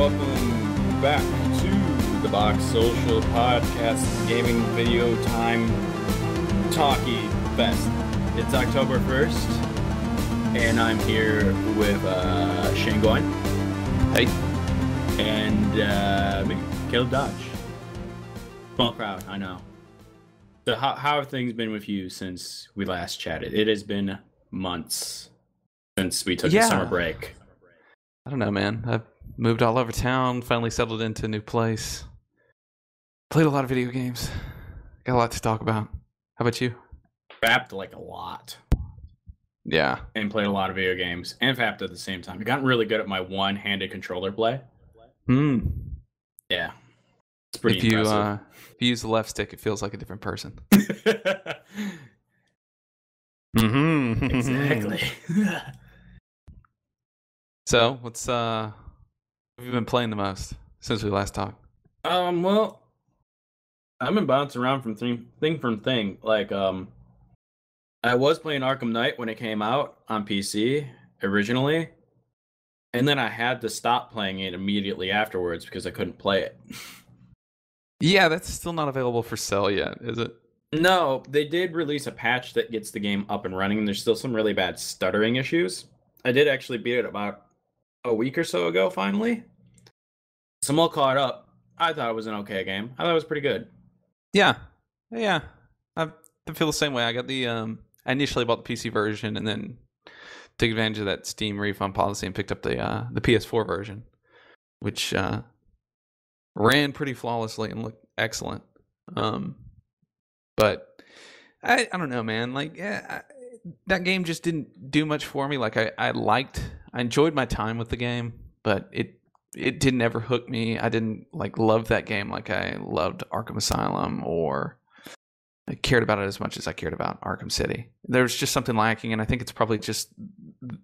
welcome back to the Box Social Podcast Gaming Video Time Talkie Fest. It's October 1st, and I'm here with Shane Goin. Hey. And me, Caleb Dodge. Small crowd, I know. So how have things been with you since we last chatted? It has been months since we took a summer break. I don't know, man. I've moved all over town, finally settled into a new place. Played a lot of video games. Got a lot to talk about. How about you? Fapped like a lot. Yeah. And played a lot of video games and fapped at the same time. I got really good at my one-handed controller play. Yeah. It's pretty impressive. If you use the left stick, it feels like a different person. Exactly. So, what have you been playing the most since we last talked? Well, I've been bouncing around from thing. Like, I was playing Arkham Knight when it came out on PC originally, and then I had to stop playing it immediately afterwards because I couldn't play it. Yeah, that's still not available for sale yet, is it? No, they did release a patch that gets the game up and running, and there's still some really bad stuttering issues. I did actually beat it about a week or so ago, finally. So I'm all caught up. I thought it was an okay game. I thought it was pretty good. Yeah. I feel the same way. I got I initially bought the PC version and then took advantage of that Steam refund policy and picked up the PS4 version, which ran pretty flawlessly and looked excellent. But I don't know, man. Like, that game just didn't do much for me. Like, I enjoyed my time with the game, but it didn't ever hook me. I didn't love that game like I loved Arkham Asylum, or I cared about it as much as I cared about Arkham City. There's just something lacking, and I think it's probably just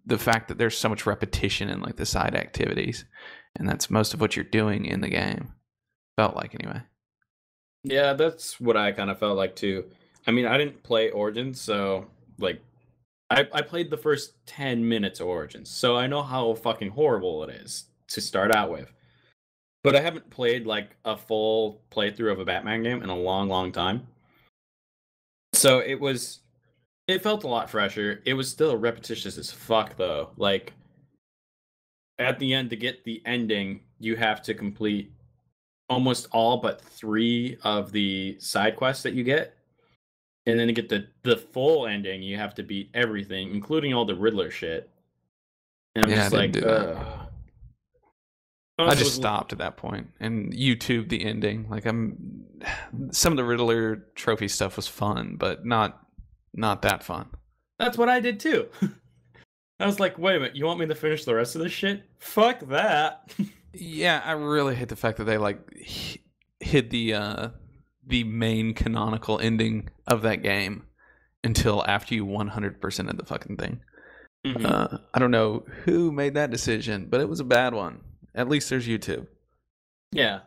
the fact that there's so much repetition in the side activities, and that's most of what you're doing in the game. Felt like, anyway. Yeah, that's what I kind of felt like too. I mean, I didn't play Origins, so I played the first 10 minutes of Origins, so I know how fucking horrible it is to start out with. But I haven't played a full playthrough of a Batman game in a long, long time. So it felt a lot fresher. It was still repetitious as fuck though. At the end, to get the ending, you have to complete almost all but 3 of the side quests that you get. And then to get the full ending, you have to beat everything, including all the Riddler shit. And I'm just like, I just stopped at that point and YouTubed the ending. Some of the Riddler trophy stuff was fun, but not that fun. That's what I did too. I was like, wait a minute, you want me to finish the rest of this shit? Fuck that. Yeah, I really hate the fact that they hid the main canonical ending of that game until after you 100% of the fucking thing. Mm-hmm. I don't know who made that decision, but it was a bad one. At least there's YouTube. Yeah.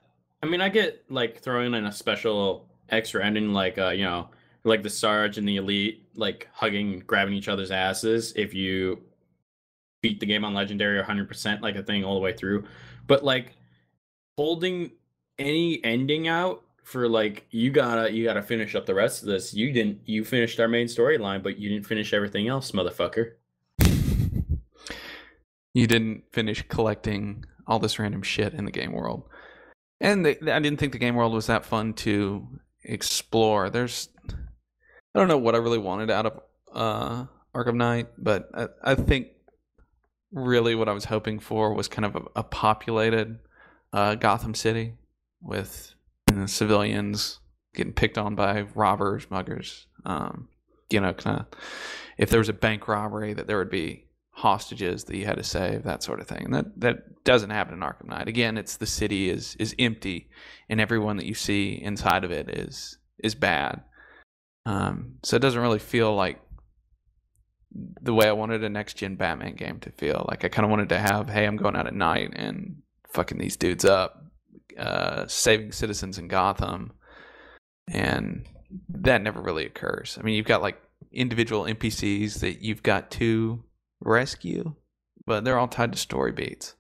I mean, I get throwing in a special extra ending the Sarge and the Elite hugging, grabbing each other's asses if you beat the game on Legendary 100%, a thing all the way through. But holding any ending out for you gotta finish up the rest of this. You finished our main storyline, but you didn't finish everything else, motherfucker. You didn't finish collecting all this random shit in the game world. And I didn't think the game world was that fun to explore. I don't know what I really wanted out of Arkham Knight, but I think really what I was hoping for was kind of a populated Gotham City with civilians getting picked on by robbers, muggers. Kind of if there was a bank robbery, that there would be hostages that you had to save, that sort of thing. And that doesn't happen in Arkham Knight. Again, it's the city is empty, and everyone that you see inside of it is bad. So it doesn't really feel like the way I wanted a next-gen Batman game to feel. I kind of wanted to have, hey, I'm going out at night and fucking these dudes up, saving citizens in Gotham, and that never really occurs. I mean, you've got individual NPCs that you've got to rescue, but they're all tied to story beats.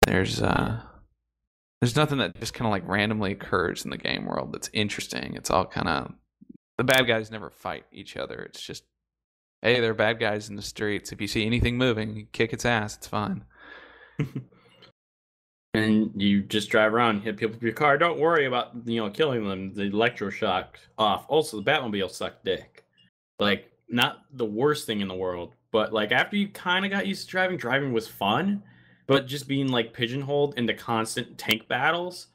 There's Yeah. there's nothing that just kind of like randomly occurs in the game world that's interesting. It's all kind of the bad guys never fight each other. It's just hey, there are bad guys in the streets. If you see anything moving, you kick its ass. It's fine. And you just drive around, hit people with your car. Don't worry about killing them. The electroshock off. Also, the Batmobile sucked dick. Like, not the worst thing in the world, but like after you kind of got used to driving, driving was fun. But just being like pigeonholed into constant tank battles,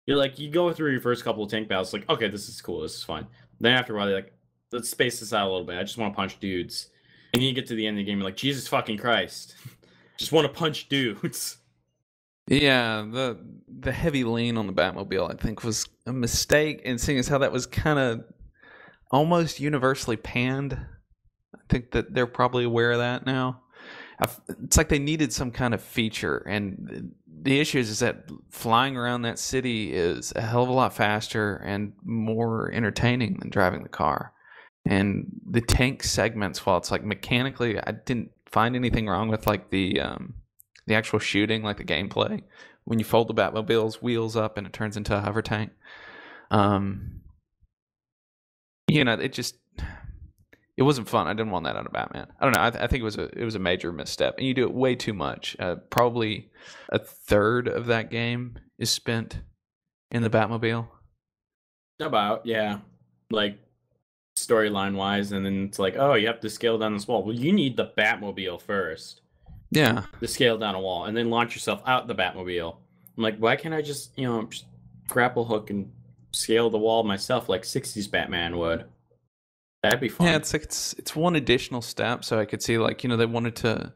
you're like you go through your first couple of tank battles, like okay, this is cool, this is fun. Then after a while, you're like, let's space this out a little bit. I just want to punch dudes. And you get to the end of the game, you're like, Jesus fucking Christ, just want to punch dudes. Yeah, the heavy lean on the Batmobile, I think, was a mistake. And seeing as how that was kind of almost universally panned, I think that they're probably aware of that now. It's like they needed some kind of feature, and the issue is that flying around that city is a hell of a lot faster and more entertaining than driving the car. And the tank segments, while it's like mechanically, I didn't find anything wrong with like the actual shooting, like the gameplay. When you fold the Batmobile's wheels up and it turns into a hover tank, it just it wasn't fun. I didn't want that out of Batman. I don't know. I think it was a major misstep, and you do it way too much. Probably a third of that game is spent in the Batmobile. About, yeah, like storyline wise, and then it's like, oh, you have to scale down this wall. Well, you need the Batmobile first Yeah, to scale down a wall, and then launch yourself out the Batmobile. I'm like, why can't I just grapple hook and scale the wall myself like 60s Batman would? That'd be fun. yeah. It's like it's one additional step. So I could see like they wanted to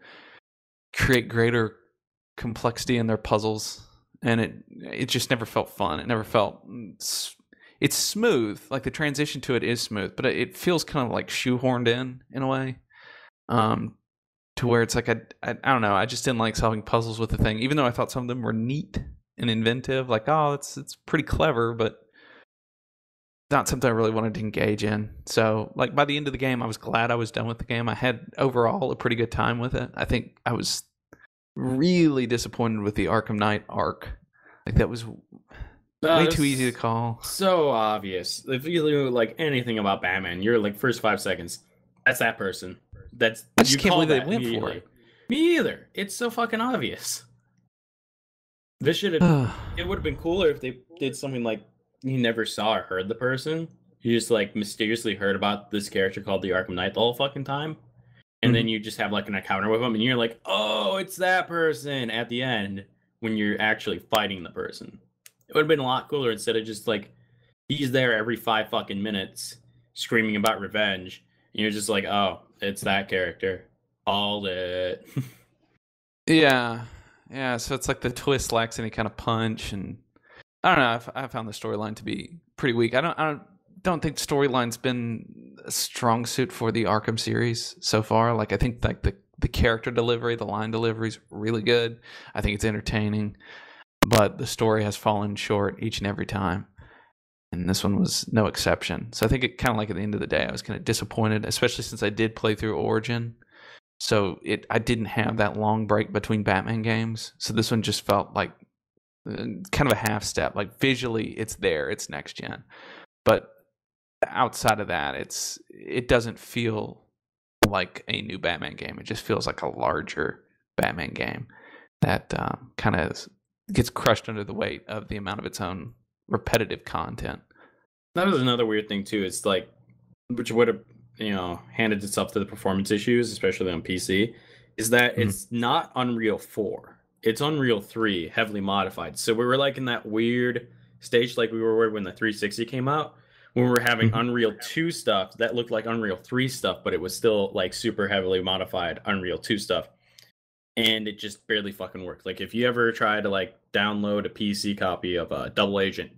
create greater complexity in their puzzles, and it just never felt fun. It never felt. It's smooth. Like the transition to it is smooth, but it feels kind of like shoehorned in a way. To where it's like I don't know. I just didn't like solving puzzles with the thing, even though I thought some of them were neat and inventive. Like, oh, it's pretty clever, but not something I really wanted to engage in. So, like by the end of the game, I was glad I was done with the game. I had overall a pretty good time with it. I think I was really disappointed with the Arkham Knight arc. Like that was way too easy to call. So obvious. If you knew like anything about Batman, you're like first 5 seconds. That's that person. I just can't believe they went for it. Me either. It's so fucking obvious. This should have. It would have been cooler if they did something like you never saw or heard the person. You just like mysteriously heard about this character called the Arkham Knight the whole fucking time, and then you just have like an encounter with him, and you're like, oh, it's that person at the end when you're actually fighting the person. It would have been a lot cooler instead of just like he's there every 5 fucking minutes screaming about revenge, and you're just like, oh, it's that character. Called it. Yeah. So it's like the twist lacks any kind of punch, and I don't know. I found the storyline to be pretty weak. I don't think storyline's been a strong suit for the Arkham series so far. Like I think like the character delivery, the line delivery is really good. I think it's entertaining, but the story has fallen short each and every time, and this one was no exception. So I think it kind of like at the end of the day, I was kind of disappointed, especially since I did play through Origin. So I didn't have that long break between Batman games. So this one just felt like kind of a half step. Like visually, it's there, it's next gen, but outside of that, it doesn't feel like a new Batman game. It just feels like a larger Batman game that kind of gets crushed under the weight of the amount of its own repetitive content. That was another weird thing too. It's like, which would have handed itself to the performance issues, especially on PC, is that it's not Unreal 4. It's Unreal 3, heavily modified. So we were like in that weird stage like we were when the 360 came out, when we were having Unreal 2 stuff that looked like Unreal 3 stuff, but it was still like super heavily modified Unreal 2 stuff. And it just barely fucking worked. Like if you ever try to like download a PC copy of Double Agent,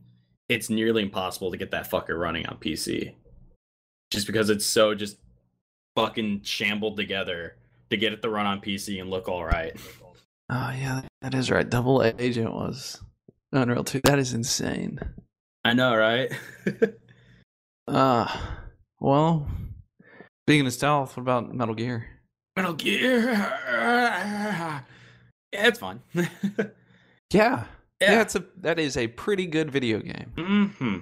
it's nearly impossible to get that fucker running on PC. Just because it's so just fucking shambled together to get it to run on PC and look all right. Oh yeah, that is right. Double Agent was Unreal 2. That is insane. I know, right? Well, speaking of stealth, what about Metal Gear? Metal Gear. Yeah, it's fun. Yeah. Yeah, Yeah. that is a pretty good video game. Mm-hmm.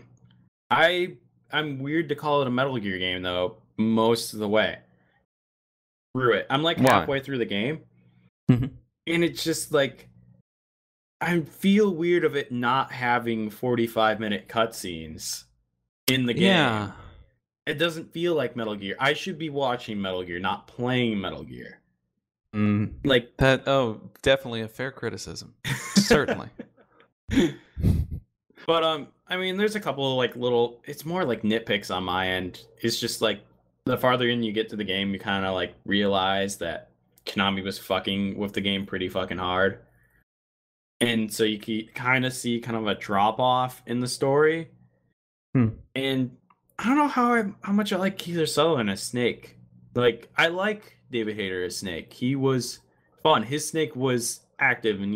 I'm weird to call it a Metal Gear game though, most of the way through it. I'm like Why? halfway through the game, Mhm. and it's just like I feel weird of it not having 45-minute cutscenes in the Yeah. game. It doesn't feel like Metal Gear. I should be watching Metal Gear, not playing Metal Gear. Mm. Like Definitely a fair criticism. Certainly. but I mean there's a couple of like little it's more like nitpicks on my end. It's just like the farther in you get to the game you kind of like realize that Konami was fucking with the game pretty fucking hard. And so you can kind of see kind of a drop off in the story. Hmm. And I don't know how much I like Keith Sutherland as Snake. Like I like David Hayter as Snake. He was fun. His Snake was active and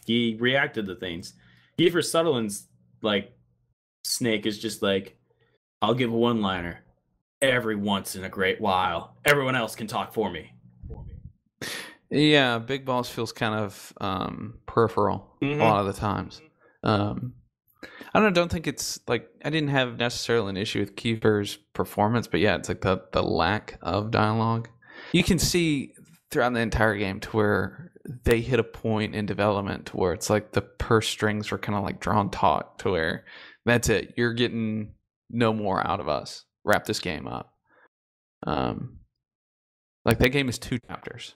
he reacted to things. Kiefer Sutherland's like Snake is just like I'll give a one liner every once in a great while. Everyone else can talk for me. Yeah, Big Boss feels kind of peripheral a lot of the times. I don't think it's like I didn't have necessarily an issue with Kiefer's performance, but yeah, it's like the lack of dialogue. You can see throughout the entire game to where they hit a point in development to where it's like the purse strings were kind of like drawn taut to where that's it. You're getting no more out of us. Wrap this game up. Like that game is 2 chapters.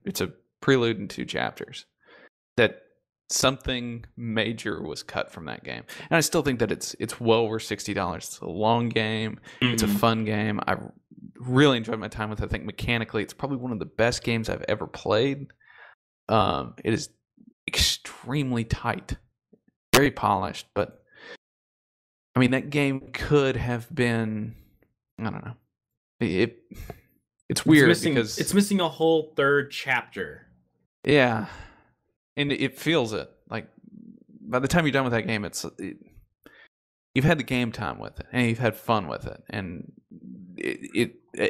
It's a prelude and 2 chapters. That something major was cut from that game, and I still think that it's well over $60. It's a long game. It's a fun game. I really enjoyed my time with it. I think mechanically, it's probably one of the best games I've ever played. It is extremely tight, very polished, but I mean that game could have been. I don't know. It's weird because it's missing a whole third chapter. Yeah, and it feels it. Like by the time you're done with that game, you've had the game time with it, and you've had fun with it, and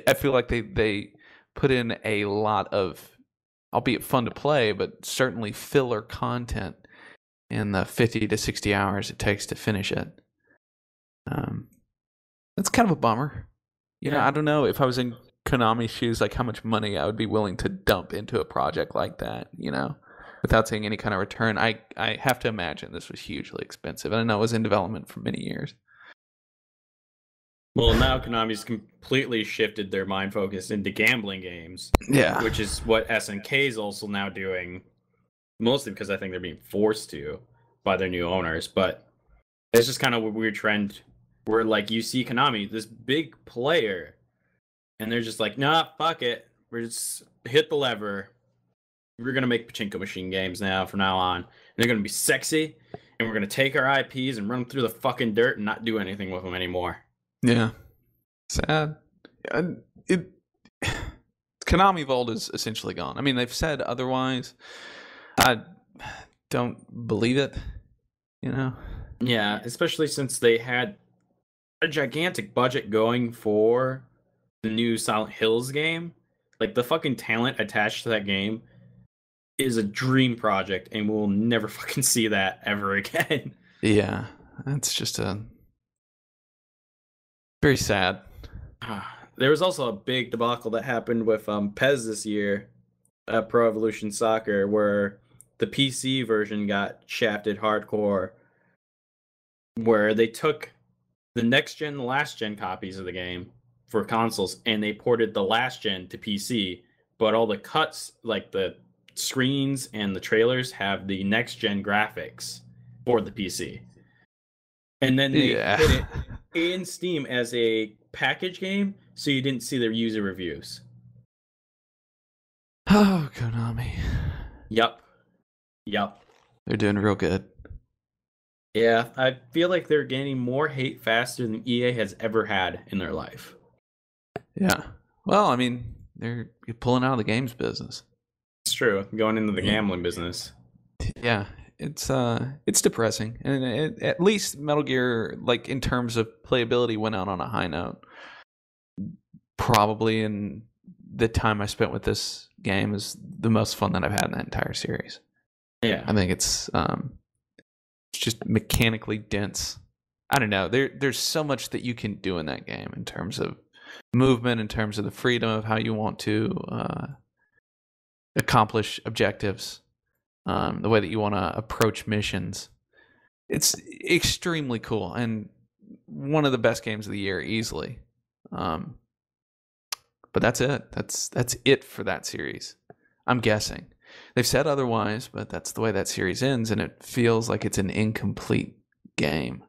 I feel like they put in a lot of, albeit fun to play, but certainly filler content in the 50 to 60 hours it takes to finish it. That's kind of a bummer. You know, I don't know if I was in Konami's shoes, like how much money I would be willing to dump into a project like that, you know, without seeing any kind of return. I have to imagine this was hugely expensive, and I know it was in development for many years. Well, now Konami's completely shifted their mind focus into gambling games. Yeah. Which is what SNK is also now doing, mostly because I think they're being forced to by their new owners. But it's just kind of a weird trend where, like, you see Konami, this big player, and they're just like, nah, fuck it. We're just hit the lever. We're going to make pachinko machine games now from now on. And they're going to be sexy, and we're going to take our IPs and run them through the fucking dirt and not do anything with them anymore. Yeah. Sad. Konami Vault is essentially gone. I mean, they've said otherwise. I don't believe it, you know? Yeah, especially since they had a gigantic budget going for the new Silent Hills game. Like, the fucking talent attached to that game is a dream project, and we'll never fucking see that ever again. Yeah, that's just very sad. There was also a big debacle that happened with PES this year, Pro Evolution Soccer, where the PC version got shafted hardcore, where they took the next gen, the last gen copies of the game for consoles, and they ported the last gen to PC, but all the cuts, like the screens and the trailers, have the next gen graphics for the PC. And then they put it in Steam as a package game, so you didn't see their user reviews. Oh, Konami. Yep. They're doing real good. Yeah, I feel like they're gaining more hate faster than EA has ever had in their life. Yeah. Well, I mean, they're pulling out of the games business. It's true. Going into the gambling business. Yeah. It's depressing. And at least Metal Gear, like in terms of playability, went out on a high note. Probably in the time I spent with this game is the most fun that I've had in that entire series. Yeah. I think it's just mechanically dense. I don't know. There's so much that you can do in that game in terms of movement, in terms of the freedom of how you want to accomplish objectives, the way that you want to approach missions. It's extremely cool and one of the best games of the year easily. But that's it. That's it for that series. I'm guessing. They've said otherwise, but that's the way that series ends, and it feels like it's an incomplete game.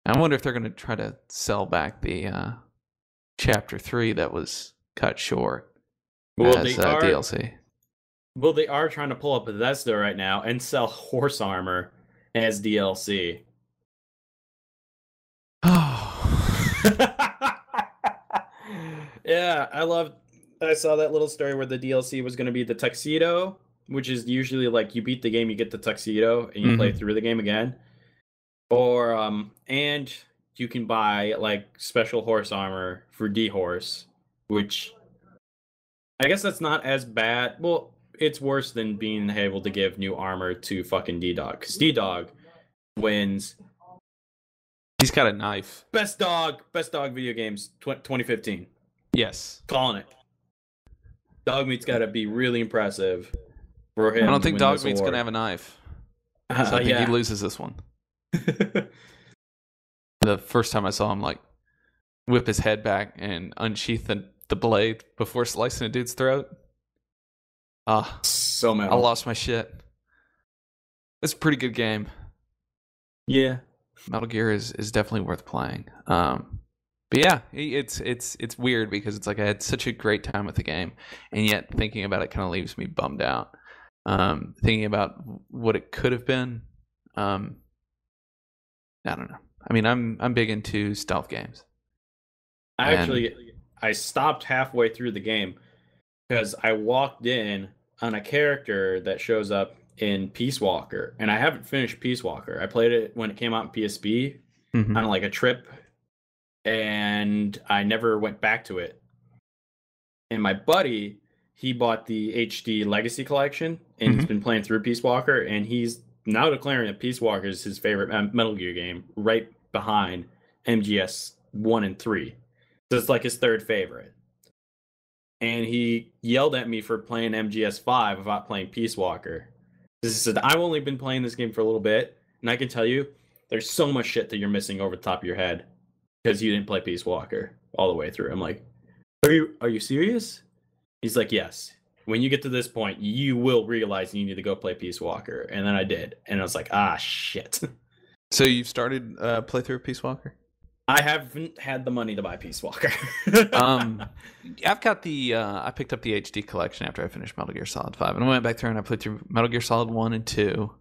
I wonder if they're going to try to sell back the Chapter 3 that was cut short as DLC. Well, they are trying to pull up Bethesda right now and sell horse armor as DLC. Oh. Yeah, I saw that little story where the DLC was going to be the tuxedo, which is usually like you beat the game, you get the tuxedo, and you play through the game again. Or and you can buy like special horse armor for D-Horse, which I guess that's not as bad. Well, it's worse than being able to give new armor to fucking D-Dog, because D-Dog wins. He's got a knife. Best dog video games 2015. Yes. Calling it. Dogmeat's got to be really impressive for him. I don't think Dogmeat's going to have a knife. I think he loses this one. The first time I saw him like whip his head back and unsheath the blade before slicing a dude's throat. So mad. I lost my shit. It's a pretty good game. Yeah. Metal Gear is definitely worth playing. But yeah, it's weird because it's like I had such a great time with the game, and yet thinking about it kind of leaves me bummed out. Thinking about what it could have been. I don't know. I mean, I'm big into stealth games. I stopped halfway through the game because I walked in on a character that shows up in Peace Walker, and I haven't finished Peace Walker. I played it when it came out in PSP on like a trip, and I never went back to it. And my buddy, he bought the HD Legacy Collection, and he's been playing through Peace Walker, and he's now declaring that Peace Walker is his favorite Metal Gear game, right behind MGS 1 and 3. So it's like his third favorite. And he yelled at me for playing MGS 5 without playing Peace Walker. He said, I've only been playing this game for a little bit, and I can tell you, there's so much shit that you're missing over the top of your head because you didn't play Peace Walker all the way through. I'm like, are you serious? He's like, yes. When you get to this point, you will realize you need to go play Peace Walker. And then I did. And I was like, shit. So you've started playthrough of Peace Walker? I haven't had the money to buy Peace Walker. I've got I picked up the HD collection after I finished Metal Gear Solid 5. And I went back through and I played through Metal Gear Solid 1 and 2.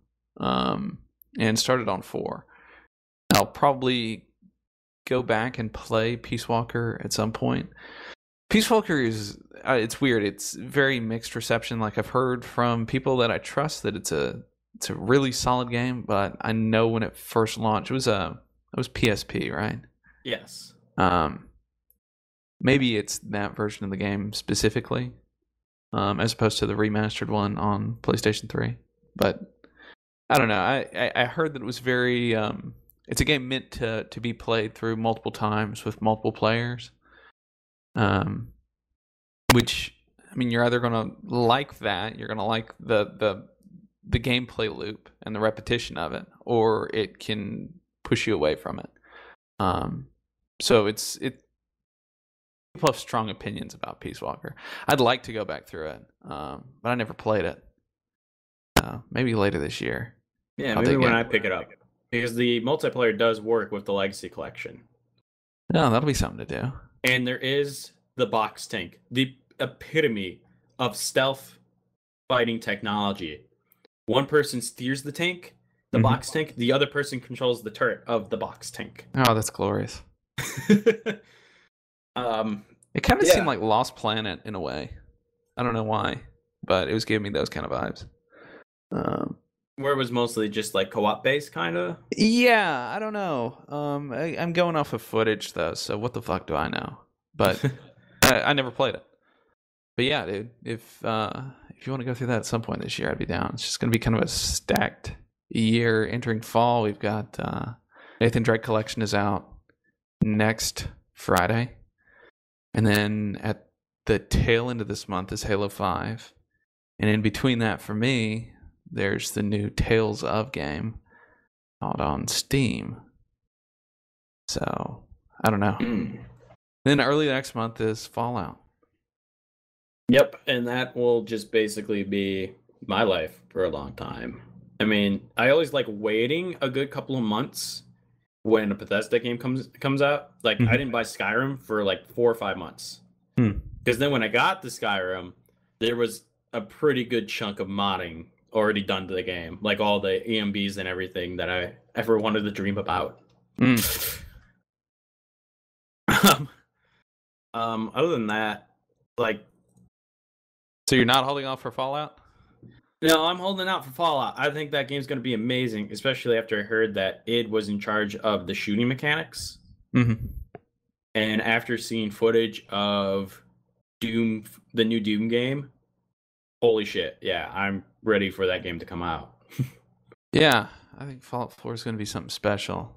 And started on 4. I'll probably go back and play Peace Walker at some point. Peace Walker is it's weird. It's very mixed reception. Like I've heard from people that I trust that it's a really solid game, but I know when it first launched, it was PSP, right? Yes. Maybe it's that version of the game specifically, as opposed to the remastered one on PlayStation 3. But I don't know. I heard that it was very it's a game meant to be played through multiple times with multiple players. Which, I mean, you're either going to like that, you're going to like the gameplay loop and the repetition of it, or it can push you away from it. So people have strong opinions about Peace Walker. I'd like to go back through it, but I never played it. Maybe later this year. Yeah, maybe when I pick it up, because the multiplayer does work with the Legacy Collection. No, that'll be something to do. And there is the box tank, the epitome of stealth fighting technology. One person steers the tank, the box tank. The other person controls the turret of the box tank. Oh, that's glorious. It kind of seemed like Lost Planet in a way. I don't know why, but it was giving me those kind of vibes. Where it was mostly just like co-op based, kind of. Yeah, I don't know. I'm going off of footage though, so what the fuck do I know? But I never played it. But yeah, dude, if if you want to go through that at some point this year, I'd be down. It's just going to be kind of a stacked year entering fall. We've got Nathan Drake Collection is out next Friday. And then at the tail end of this month is Halo 5. And in between that, for me, there's the new Tales of game out on Steam. So, I don't know. Then early next month is Fallout. Yep, and that will just basically be my life for a long time. I mean, I always like waiting a good couple of months when a Bethesda game comes out. Like, I didn't buy Skyrim for like 4 or 5 months. Because then when I got the Skyrim, there was a pretty good chunk of modding already done to the game. Like all the EMBs and everything that I ever wanted to dream about. Other than that, like... So you're not holding off for Fallout? No, I'm holding out for Fallout. I think that game's going to be amazing, especially after I heard that id was in charge of the shooting mechanics. And after seeing footage of Doom, the new Doom game, holy shit, yeah, I'm ready for that game to come out. Yeah, I think Fallout 4 is going to be something special.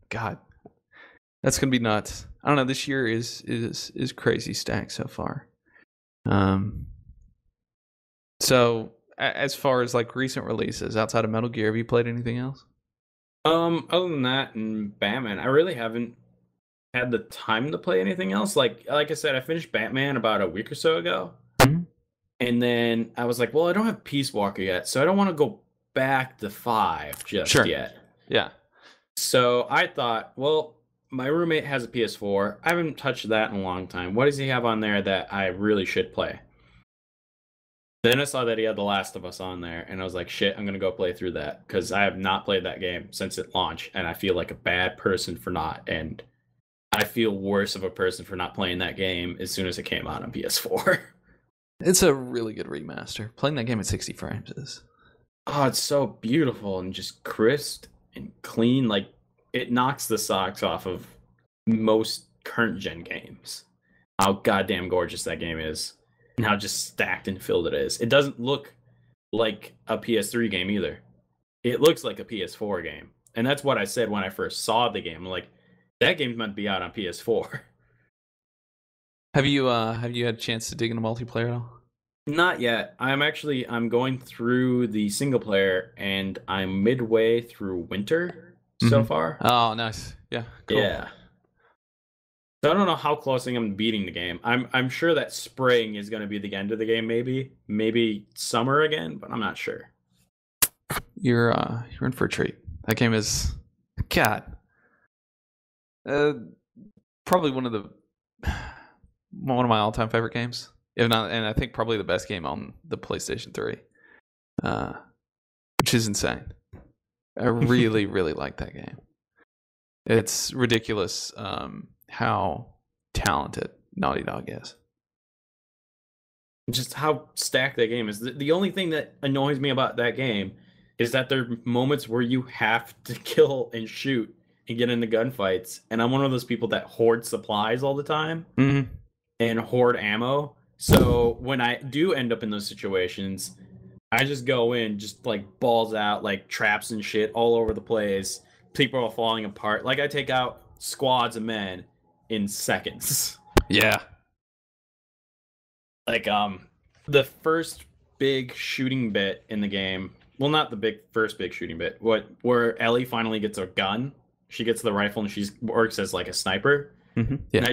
God, that's going to be nuts. I don't know, this year is crazy stacked so far. So as far as like recent releases outside of Metal Gear, have you played anything else? Other than that and Batman, I really haven't had the time to play anything else. Like I said, I finished Batman about a week or so ago. And then I was like, well, I don't have Peace Walker yet, so I don't want to go back to 5 just yet. Yeah. So I thought, well, my roommate has a PS4. I haven't touched that in a long time. What does he have on there that I really should play? Then I saw that he had The Last of Us on there, and I was like, shit, I'm going to go play through that, because I have not played that game since it launched, and I feel like a bad person for not, and I feel worse of a person for not playing that game as soon as it came out on PS4. It's a really good remaster. Playing that game at 60 frames is... Oh, it's so beautiful and just crisp and clean. Like, it knocks the socks off of most current gen games. How goddamn gorgeous that game is. And how just stacked and filled it is. It doesn't look like a PS3 game either. It looks like a PS4 game. And that's what I said when I first saw the game. I'm like, that game's meant to be out on PS4. Have you had a chance to dig into multiplayer at all? Not yet. I'm going through the single player, and I'm midway through Winter so far. Oh, nice. Yeah. Cool. Yeah. So I don't know how close I am to beating the game. I'm sure that spring is going to be the end of the game. Maybe summer again, but I'm not sure. You're in for a treat. That game is, God, probably one of my all-time favorite games. If not, and I think probably the best game on the PlayStation 3, which is insane. I really, really like that game. It's ridiculous how talented Naughty Dog is. Just how stacked that game is. The only thing that annoys me about that game is that there are moments where you have to kill and shoot and get into gunfights. And I'm one of those people that hoard supplies all the time and hoard ammo. So when I do end up in those situations, I just go in, just like balls out, like traps and shit all over the place. People are falling apart. Like I take out squads of men in seconds. Yeah. Like the first big shooting bit in the game. Well, not the first big shooting bit. Where Ellie finally gets a gun. She gets the rifle and she works as like a sniper. Yeah. And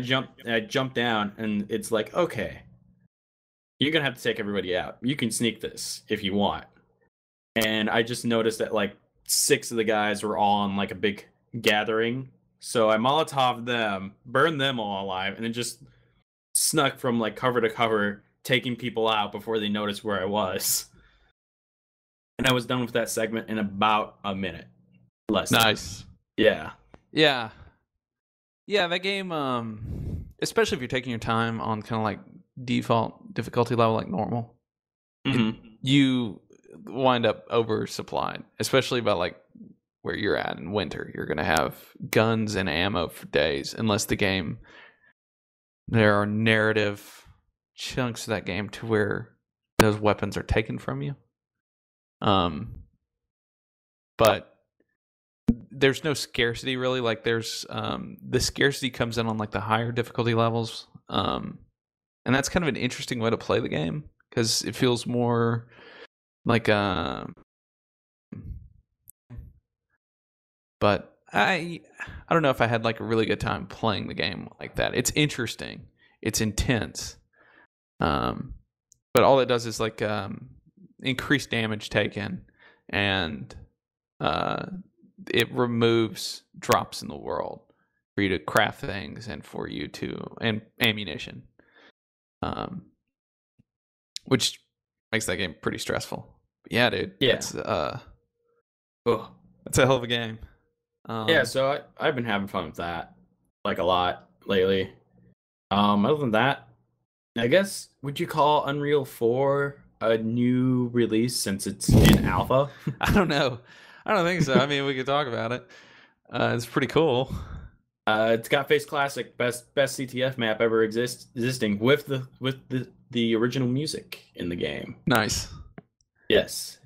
I jump down and it's like, okay, you're gonna have to take everybody out. You can sneak this if you want. And I just noticed that like 6 of the guys were all on like a big gathering. So I Molotov them, burned them all alive, and then just snuck from like cover to cover, taking people out before they noticed where I was. And I was done with that segment in about a minute. Less. Nice. Yeah. Yeah. Yeah, that game, especially if you're taking your time on kind of like default difficulty level like normal, you wind up oversupplied, especially about like where you're at in Winter. You're going to have guns and ammo for days unless there are narrative chunks of that game to where those weapons are taken from you. But there's no scarcity really. Like there's the scarcity comes in on like the higher difficulty levels. And that's kind of an interesting way to play the game because it feels more like but I don't know if I had like a really good time playing the game like that. It's interesting. It's intense. But all it does is like increase damage taken and it removes drops in the world for you to craft things and for you to and ammunition. Which makes that game pretty stressful. But yeah, dude. Yeah. That's a hell of a game. Yeah, so I've been having fun with that, like a lot lately. Other than that, I guess would you call Unreal 4 a new release since it's in alpha? I don't know. I don't think so. I mean, we could talk about it. It's pretty cool. It's got Face Classic, best CTF map ever existing with the original music in the game. Nice. Yes.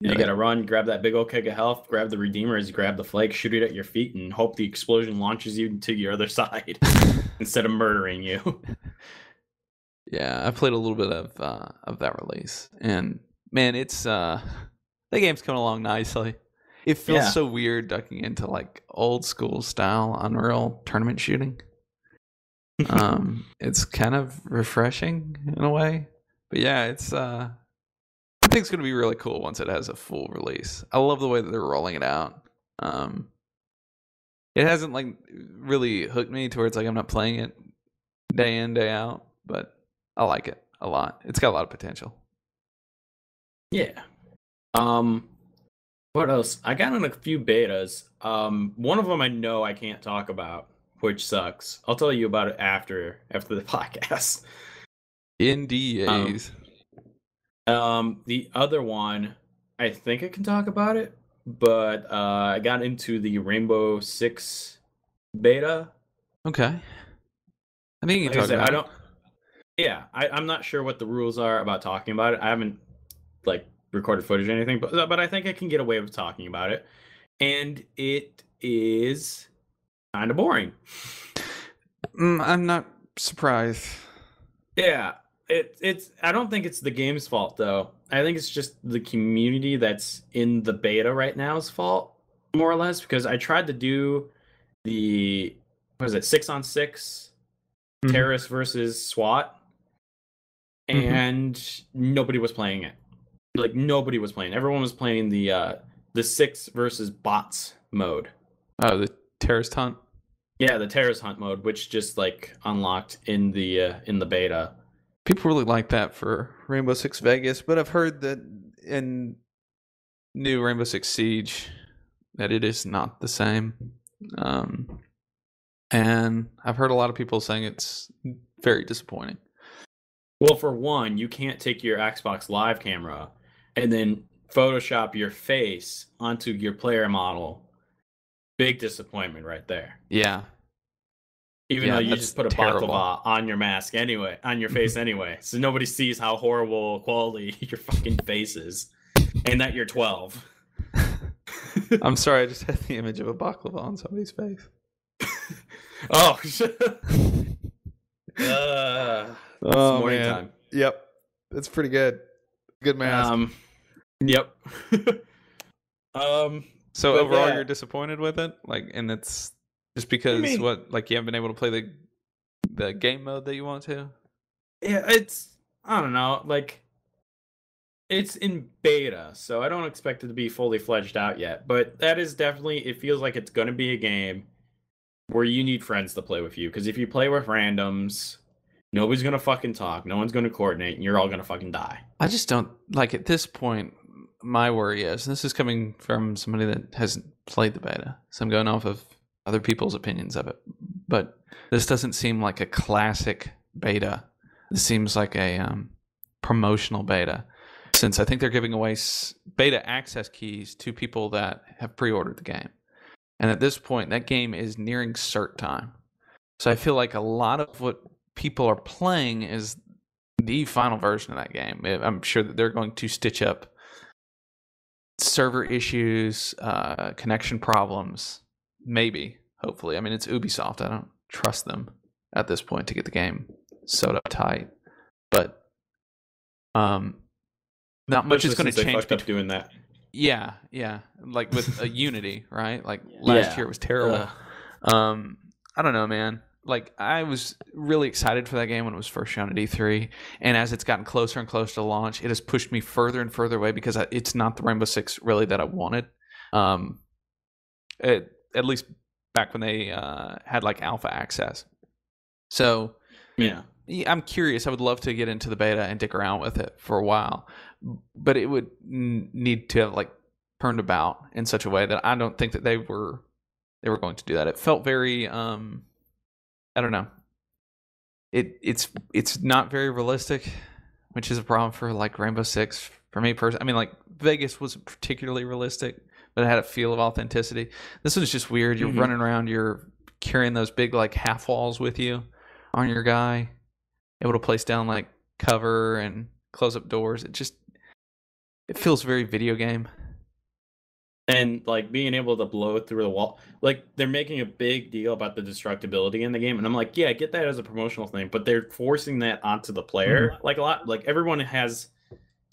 Yeah. You gotta run, grab that big old keg of health, grab the Redeemer as you grab the flake, shoot it at your feet, and hope the explosion launches you to your other side instead of murdering you. Yeah, I played a little bit of that release, and man, it's the game's coming along nicely. It feels so weird ducking into like old school style Unreal tournament shooting. It's kind of refreshing in a way, but yeah, it's I think it's going to be really cool once it has a full release. I love the way that they're rolling it out. It hasn't like really hooked me to where it's like I'm not playing it day in, day out, but I like it a lot. It's got a lot of potential. Yeah. What else? I got in a few betas. One of them I know I can't talk about, which sucks. I'll tell you about it after the podcast. NDAs. The other one, I think I can talk about it, but I got into the Rainbow Six beta. Okay. I think you can talk about it. I'm not sure what the rules are about talking about it. I haven't like recorded footage or anything, but I think I can get away with talking about it. And it is kind of boring. I'm not surprised. Yeah. It's I don't think it's the game's fault though. I think it's just the community that's in the beta right now's fault, more or less, because I tried to do the 6-on-6 terrorist versus SWAT, and nobody was playing it. Like nobody was playing. Everyone was playing the 6 versus bots mode. Oh, the terrorist hunt? Yeah, the terrorist hunt mode, which just like unlocked in the beta. People really like that for Rainbow Six Vegas, but I've heard that in new Rainbow Six Siege that it is not the same. And I've heard a lot of people saying it's very disappointing. Well, for one, you can't take your Xbox Live camera and then Photoshop your face onto your player model. Big disappointment right there. Yeah. Even though you just put a baklava on your mask anyway, on your face anyway. So nobody sees how horrible quality your fucking face is. And that you're 12. I'm sorry, I just had the image of a baklava on somebody's face. Oh, shit. Morning man. time. Yep. That's pretty good. Good mask. Yep. So overall you're disappointed with it? like, and it's just because you haven't been able to play the game mode that you want to? Yeah, I don't know, like it's in beta, so I don't expect it to be fully fledged out yet. But that is definitely, it feels like it's gonna be a game where you need friends to play with you. Because if you play with randoms, nobody's gonna fucking talk, no one's gonna coordinate, and you're all gonna fucking die. I just don't like at this point. My worry is, and this is coming from somebody that hasn't played the beta, so I'm going off of other people's opinions of it, but this doesn't seem like a classic beta. This seems like a promotional beta, since I think they're giving away beta access keys to people that have pre-ordered the game. And at this point, that game is nearing cert time. So I feel like a lot of what people are playing is the final version of that game. I'm sure that they're going to stitch up server issues, connection problems, maybe, hopefully. I mean, it's Ubisoft. I don't trust them at this point to get the game sewed up tight. But not much is going to change. They fucked up doing that. Yeah, like with Unity, right? Like last year was terrible. I don't know, man. Like I was really excited for that game when it was first shown at E3, and as it's gotten closer and closer to launch, it has pushed me further and further away because it's not the Rainbow Six really that I wanted. At least back when they had like alpha access. So yeah, I'm curious. I would love to get into the beta and dick around with it for a while, but it would need to have like turned about in such a way that I don't think that they were going to do that. It felt very I don't know. It's not very realistic, which is a problem for like Rainbow Six for me personally. I mean, like Vegas wasn't particularly realistic, but it had a feel of authenticity. This one's just weird. You're running around. You're carrying those big like half walls with you on your guy, able to place down like cover and close up doors. It feels very video game. And like being able to blow through the wall, like they're making a big deal about the destructibility in the game, and I'm like, yeah, I get that as a promotional thing, but they're forcing that onto the player like a lot. Like everyone has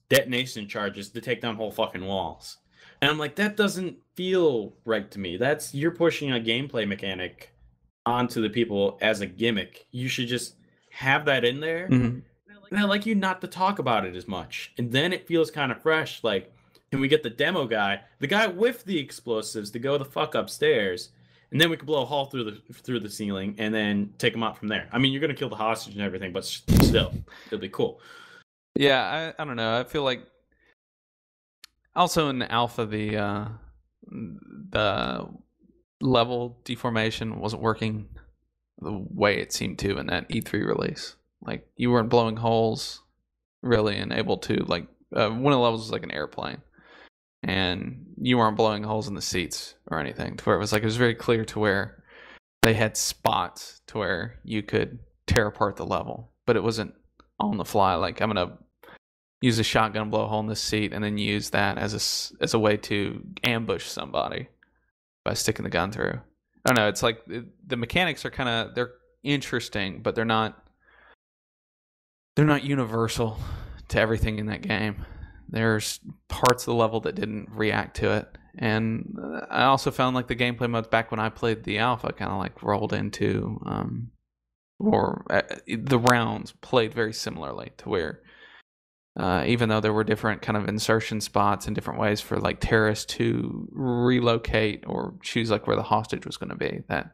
detonation charges to take down whole fucking walls, and I'm like, that doesn't feel right to me. You're pushing a gameplay mechanic onto the people as a gimmick. You should just have that in there, and I like you not to talk about it as much, and then it feels kind of fresh. Like, can we get the demo guy, the guy with the explosives, to go the fuck upstairs, and then we can blow a hole through the ceiling, and then take him out from there. I mean, you're gonna kill the hostage and everything, but still, it'll be cool. Yeah, I don't know. I feel like also in alpha the level deformation wasn't working the way it seemed to in that E3 release. Like you weren't blowing holes really and able to like one of the levels was like an airplane. And you weren't blowing holes in the seats or anything, to where it was very clear to where they had spots to where you could tear apart the level, but it wasn't on the fly. Like I'm gonna use a shotgun, blow a hole in this seat, and then use that as a way to ambush somebody by sticking the gun through. I don't know. It's like the mechanics are they're interesting, but they're not universal to everything in that game. There's parts of the level that didn't react to it. And I also found like the gameplay modes back when I played the alpha kind of like rolled into, the rounds played very similarly to where, even though there were different kind of insertion spots and different ways for like terrorists to relocate or choose like where the hostage was going to be, that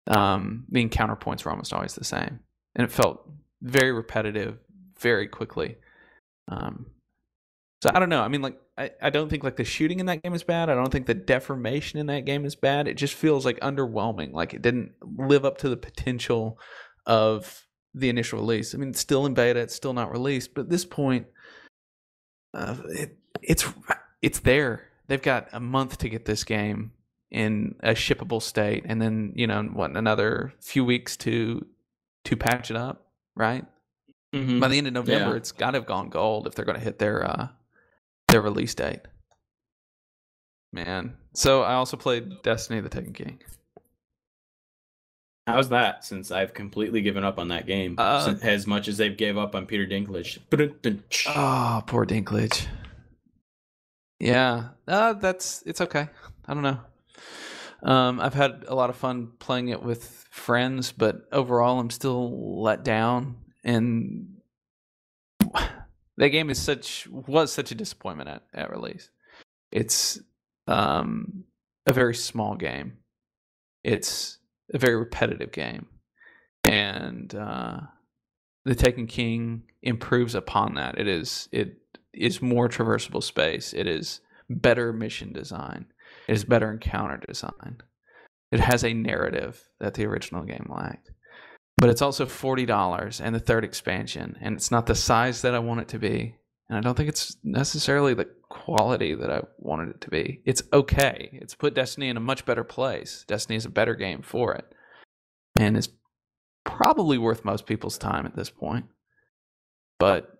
the encounter points were almost always the same. And it felt very repetitive very quickly. So I don't know. I mean, like, I don't think like the shooting in that game is bad. I don't think the deformation in that game is bad. It just feels like underwhelming. Like it didn't live up to the potential of the initial release. I mean, it's still in beta. It's still not released. But at this point, it's there. They've got a month to get this game in a shippable state, and then another few weeks to patch it up, right? By the end of November, it's got to have gone gold if they're going to hit their release date. Man. So I also played Destiny the Taken King. How's that, since I've completely given up on that game, as much as they've gave up on Peter Dinklage? Oh, poor Dinklage. Yeah, it's okay. I don't know. I've had a lot of fun playing it with friends, but overall I'm still let down. And that game was such a disappointment at release. It's a very small game. It's a very repetitive game, and the Taken King improves upon that. It is more traversable space. It is better mission design. It is better encounter design. It has a narrative that the original game lacked. But it's also $40 and the third expansion, and it's not the size that I want it to be, and I don't think it's necessarily the quality that I wanted it to be. It's okay. It's put Destiny in a much better place. Destiny is a better game for it, and it's probably worth most people's time at this point. but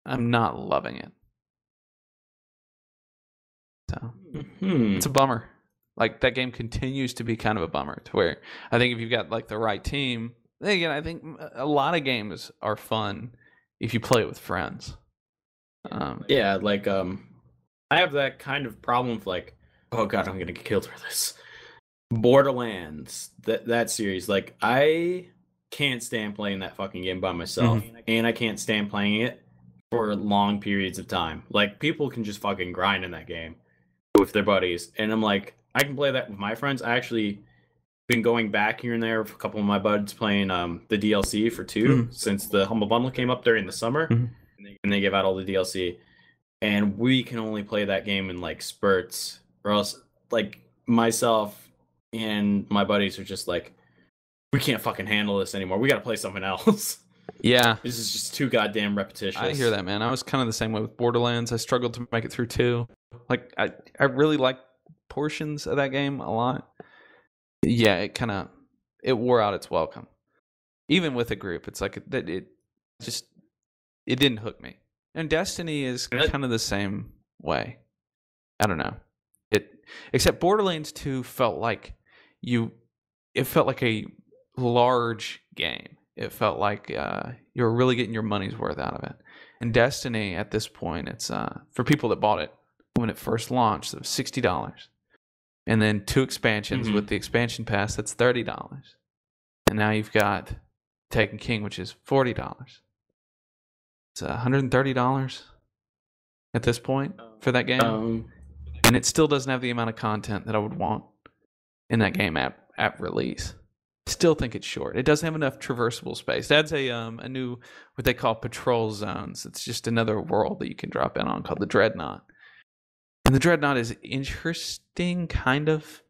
I'm not loving it. So it's a bummer. Like, that game continues to be kind of a bummer, to where I think if you've got like the right team, again, I think a lot of games are fun if you play it with friends. Yeah, like I have that kind of problem with like, oh god, I'm gonna get killed for this. Borderlands, that series, like I can't stand playing that fucking game by myself, and I can't stand playing it for long periods of time. Like people can just fucking grind in that game with their buddies, and I'm like, I can play that with my friends. I actually been going back here and there with a couple of my buds playing the DLC for 2 since the Humble Bundle came up during the summer, and they give out all the DLC, and we can only play that game in like spurts, or else like myself and my buddies are just like, we can't fucking handle this anymore. We got to play something else. Yeah. This is just too goddamn repetitious. I hear that, man. I was kind of the same way with Borderlands. I struggled to make it through 2. Like, I really like portions of that game a lot. Yeah, it wore out its welcome. Even with a group, it's like it didn't hook me. And Destiny is kind of the same way. I don't know. Except Borderlands 2 felt like it felt like a large game. It felt like you were really getting your money's worth out of it. And Destiny, at this point, it's for people that bought it when it first launched, it was $60. And then 2 expansions with the expansion pass, that's $30. And now you've got Taken King, which is $40. It's $130 at this point for that game. And it still doesn't have the amount of content that I would want in that game at release. Still think it's short. It doesn't have enough traversable space. That's a new, what they call patrol zones. It's just another world that you can drop in on called the Dreadnought. And the Dreadnought is interesting, kind of.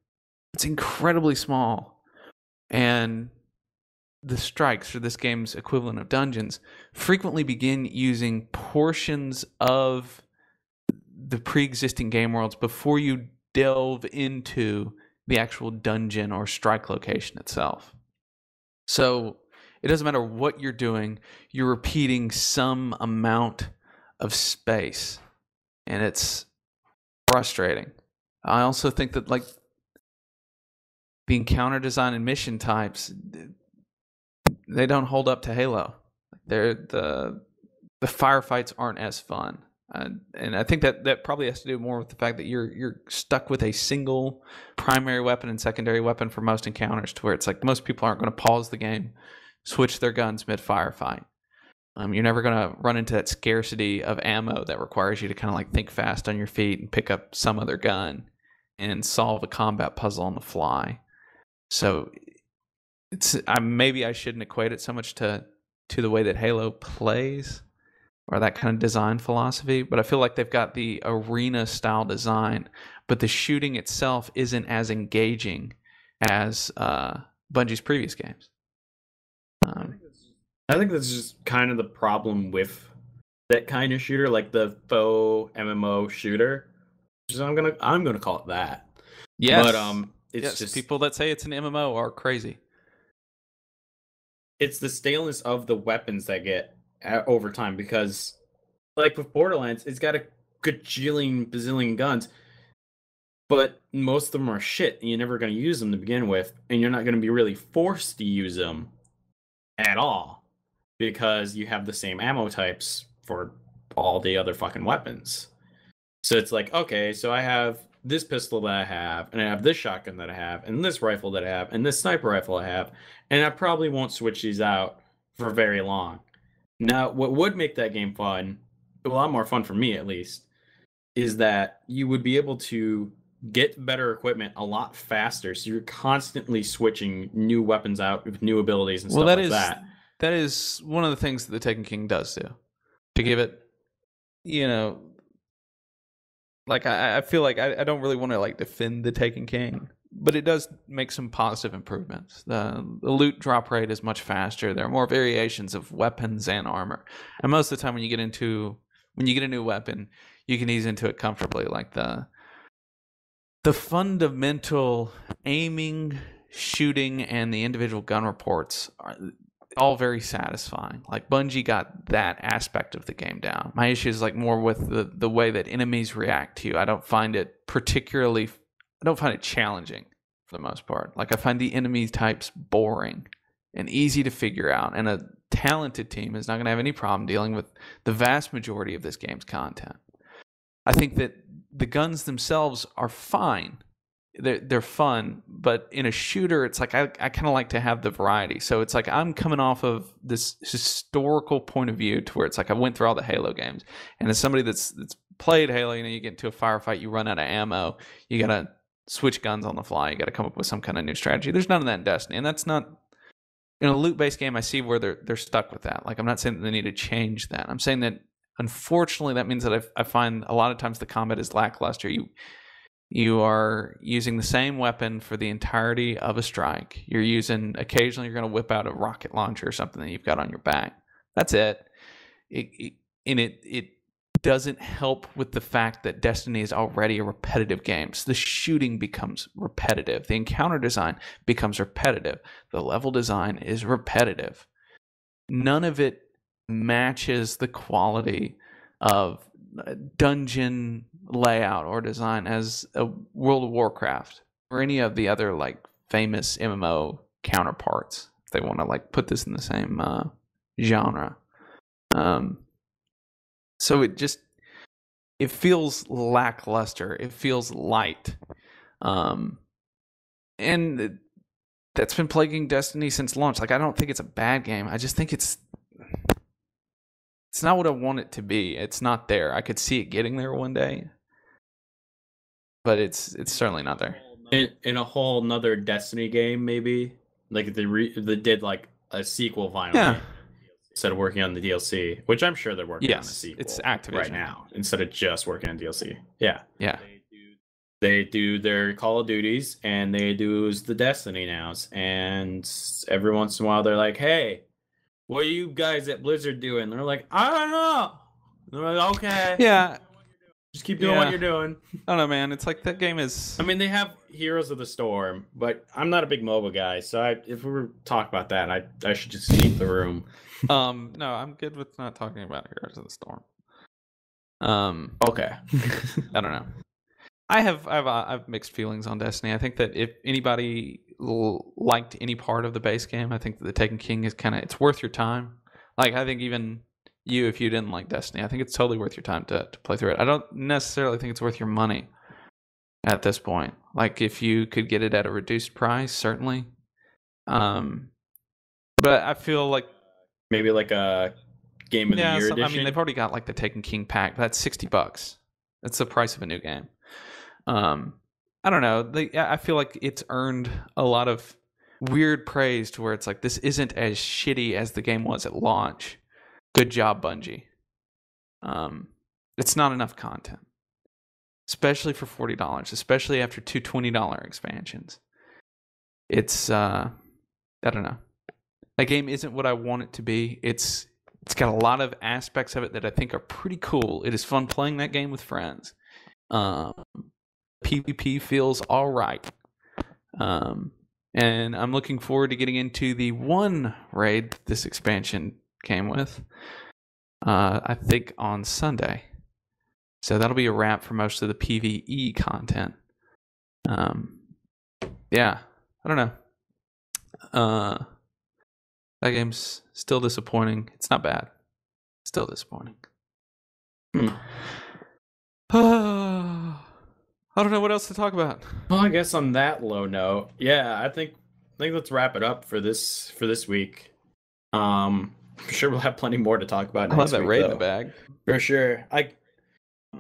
It's incredibly small. And the strikes, or this game's equivalent of dungeons, frequently begin using portions of the pre-existing game worlds before you delve into the actual dungeon or strike location itself. So it doesn't matter what you're doing, you're repeating some amount of space, and it's frustrating. I also think that like the encounter design and mission types, they don't hold up to Halo. The firefights aren't as fun. And I think that probably has to do more with the fact that you're stuck with a single primary weapon and secondary weapon for most encounters, to where it's like most people aren't going to pause the game, switch their guns mid-firefight. You're never going to run into that scarcity of ammo that requires you to kind of like think fast on your feet and pick up some other gun and solve a combat puzzle on the fly. So maybe I shouldn't equate it so much to the way that Halo plays, or that kind of design philosophy, but I feel like they've got the arena style design, but the shooting itself isn't as engaging as Bungie's previous games. I think that's just kind of the problem with that kind of shooter, like the faux MMO shooter. So I'm gonna call it that. Yes, but it's just people that say it's an MMO are crazy. It's the staleness of the weapons that get over time, because like with Borderlands, it's got a bazillion guns, but most of them are shit, and you're never going to use them to begin with, and you're not going to be really forced to use them at all, because you have the same ammo types for all the other fucking weapons. So it's like, okay, so I have this pistol that I have, and I have this shotgun that I have, and this rifle that I have, and this sniper rifle I have, and I probably won't switch these out for very long. Now, what would make that game fun, a lot more fun for me at least, is that you would be able to get better equipment a lot faster, so you're constantly switching new weapons out with new abilities and stuff like that. That is one of the things that the Taken King does do. To give it, like I feel like I don't really want to like defend the Taken King, but it does make some positive improvements. The loot drop rate is much faster. There are more variations of weapons and armor. And most of the time when you get a new weapon, you can ease into it comfortably. Like the fundamental aiming, shooting, and the individual gun reports all very satisfying. Like Bungie got that aspect of the game down. My issue is like more with the way that enemies react to you. I don't find it challenging for the most part. Like I find the enemy types boring and easy to figure out, and a talented team is not going to have any problem dealing with the vast majority of this game's content. I think that the guns themselves are fine. They're fun, but in a shooter, it's like I kind of like to have the variety. So it's like I'm coming off of this historical point of view to where it's like I went through all the Halo games, and as somebody that's played Halo, you get into a firefight, you run out of ammo, you gotta switch guns on the fly, you gotta come up with some kind of new strategy. There's none of that in Destiny, and that's not in a loot-based game. I see where they're stuck with that. Like I'm not saying that they need to change that. I'm saying that unfortunately that means that I find a lot of times the combat is lackluster. You are using the same weapon for the entirety of a strike. Occasionally you're going to whip out a rocket launcher or something that you've got on your back. That's it. It doesn't help with the fact that Destiny is already a repetitive game. So the shooting becomes repetitive. The encounter design becomes repetitive. The level design is repetitive. None of it matches the quality of dungeon layout or design as a World of Warcraft or any of the other like famous MMO counterparts. If they want to like put this in the same genre. So it feels lackluster. It feels light. And that's been plaguing Destiny since launch. Like I don't think it's a bad game. I just think it's not what I want it to be. It's not there. I could see it getting there one day, but it's certainly not there. In a whole nother Destiny game, maybe like they did like a sequel finally instead of working on the DLC, which I'm sure they're working on a sequel. It's Activision right now instead of just working on DLC. Yeah. They do their Call of Duties and they do the Destiny nows, and every once in a while they're like, "Hey, what are you guys at Blizzard doing?" They're like, "I don't know." They're like, "Okay, Yeah, just keep doing what you're doing." I don't know, man. It's like that game is. I mean, they have Heroes of the Storm, but I'm not a big MOBA guy, so if we were to talk about that, I should just leave the room. No, I'm good with not talking about Heroes of the Storm. Okay. I don't know. I have mixed feelings on Destiny. I think that if anybody liked any part of the base game, I think that the Taken King is it's worth your time. Like I think even you, if you didn't like Destiny, I think it's totally worth your time to play through it. I don't necessarily think it's worth your money at this point. Like if you could get it at a reduced price, certainly. But I feel like maybe like a Game of the Year edition. I mean, they've already got like the Taken King pack, but that's $60. That's the price of a new game. I don't know. I feel like it's earned a lot of weird praise to where it's like this isn't as shitty as the game was at launch. Good job, Bungie. It's not enough content, especially for $40, especially after two $20 expansions. It's I don't know. That game isn't what I want it to be. It's got a lot of aspects of it that I think are pretty cool. It is fun playing that game with friends. PvP feels all right. And I'm looking forward to getting into the one raid this expansion came with. I think on Sunday. So that'll be a wrap for most of the PvE content. Yeah, I don't know. That game's still disappointing. It's not bad. Still disappointing. I don't know what else to talk about. Well, I guess on that low note, yeah, I think let's wrap it up for this week. I'm sure we'll have plenty more to talk about next week. I'll have that raid in the bag. For sure.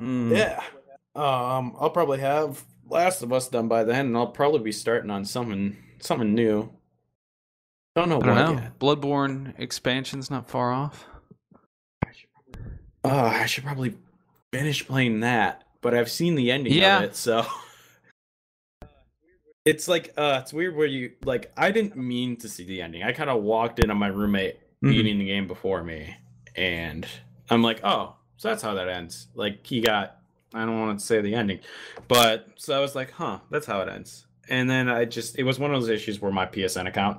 Yeah. I'll probably have Last of Us done by then, and I'll probably be starting on something new. Don't know what yet. Bloodborne expansion's not far off. I should probably finish playing that, but I've seen the ending of it, so it's like it's weird where you like I didn't mean to see the ending. I kind of walked in on my roommate beating the game before me, and I'm like, oh, so that's how that ends. Like he got, I don't want to say the ending, but so I was like, huh, that's how it ends. And then it was one of those issues where my PSN account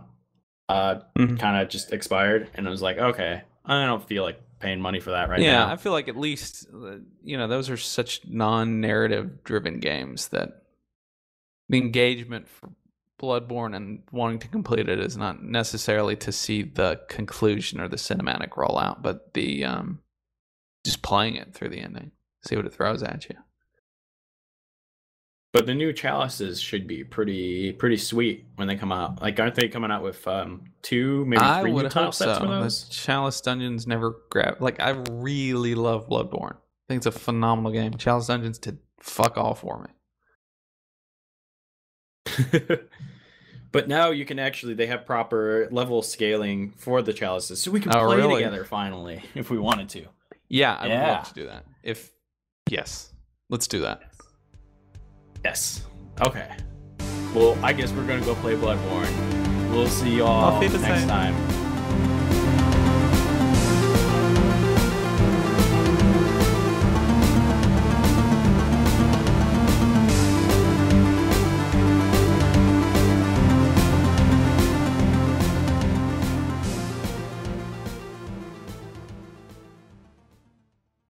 kind of just expired, and I was like, okay, I don't feel like paying money for that right now. Yeah, I feel like at least those are such non-narrative driven games that the engagement for Bloodborne and wanting to complete it is not necessarily to see the conclusion or the cinematic rollout, but the just playing it through the ending, see what it throws at you. But the new chalices should be pretty sweet when they come out. Like, aren't they coming out with 2, maybe 3 new tile sets for those? The Chalice Dungeons never grab. Like, I really love Bloodborne. I think it's a phenomenal game. Chalice Dungeons did fuck all for me. But now you can actually, they have proper level scaling for the chalices, so we can play together finally if we wanted to. Yeah, I would love to do that. Yes, let's do that. Yes. Okay. Well, I guess we're gonna go play Bloodborne. We'll see y'all next time.